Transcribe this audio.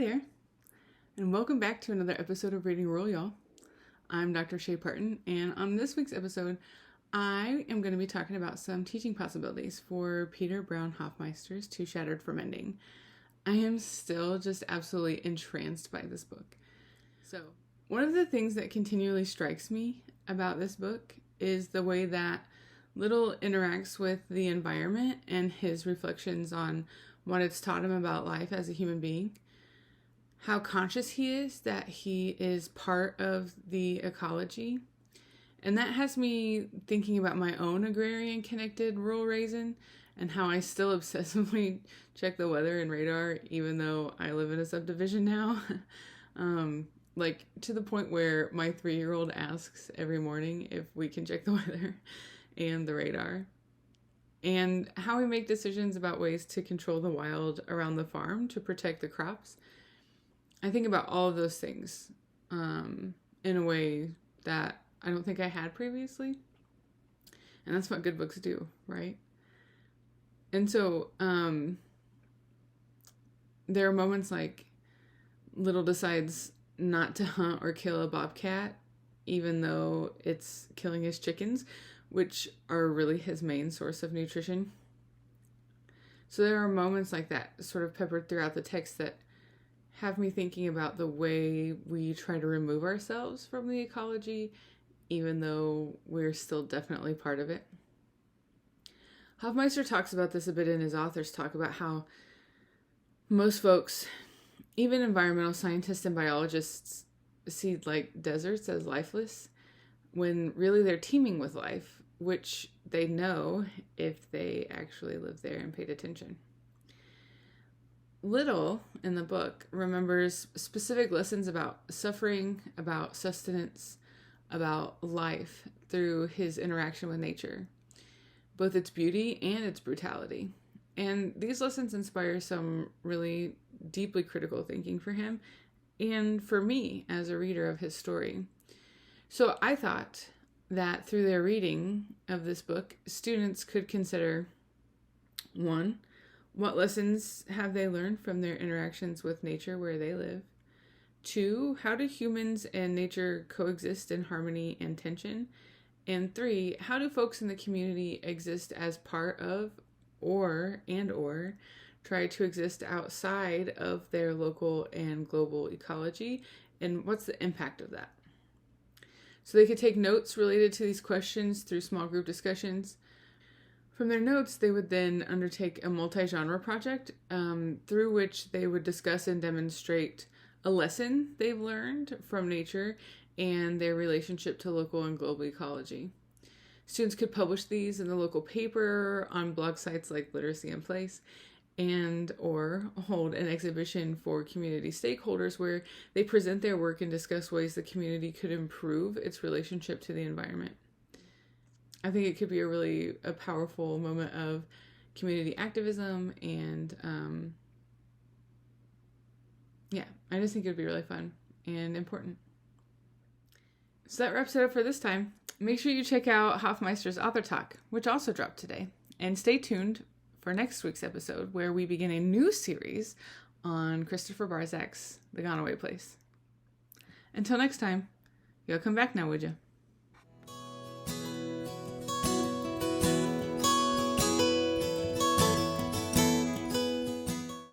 there, and welcome back to another episode of Reading Roll, y'all. I'm Dr. Shay Parton, and on this week's episode, I am going to be talking about some teaching possibilities for Peter Brown Hoffmeister's Too Shattered for Mending. I am still just absolutely entranced by this book. So, one of the things that continually strikes me about this book is the way that Little interacts with the environment and his reflections on what it's taught him about life as a human being. How conscious he is that he is part of the ecology. And that has me thinking about my own agrarian connected rural raising and how I still obsessively check the weather and radar even though I live in a subdivision now. Like to the point where my 3-year-old asks every morning if we can check the weather and the radar. And how we make decisions about ways to control the wild around the farm to protect the crops. I think about all of those things in a way that I don't think I had previously. And that's what good books do, right? And so there are moments like Little decides not to hunt or kill a bobcat, even though it's killing his chickens, which are really his main source of nutrition. So there are moments like that sort of peppered throughout the text that have me thinking about the way we try to remove ourselves from the ecology, even though we're still definitely part of it. Hoffmeister talks about this a bit in his author's talk about how most folks, even environmental scientists and biologists, see like deserts as lifeless when really they're teeming with life, which they know if they actually lived there and paid attention. Little in the book remembers specific lessons about suffering, about sustenance, about life through his interaction with nature, both its beauty and its brutality. And these lessons inspire some really deeply critical thinking for him and for me as a reader of his story. So I thought that through their reading of this book, students could consider, 1, what lessons have they learned from their interactions with nature where they live? 2, how do humans and nature coexist in harmony and tension? And 3, how do folks in the community exist as part of or try to exist outside of their local and global ecology? And what's the impact of that? So they could take notes related to these questions through small group discussions. From their notes, they would then undertake a multi-genre project through which they would discuss and demonstrate a lesson they've learned from nature and their relationship to local and global ecology. Students could publish these in the local paper, on blog sites like Literacy in Place, and or hold an exhibition for community stakeholders where they present their work and discuss ways the community could improve its relationship to the environment. I think it could be a powerful moment of community activism and I just think it would be really fun and important. So that wraps it up for this time. Make sure you check out Hoffmeister's Author Talk, which also dropped today, and stay tuned for next week's episode where we begin a new series on Christopher Barzak's The Gone Away Place. Until next time, y'all come back now, would you?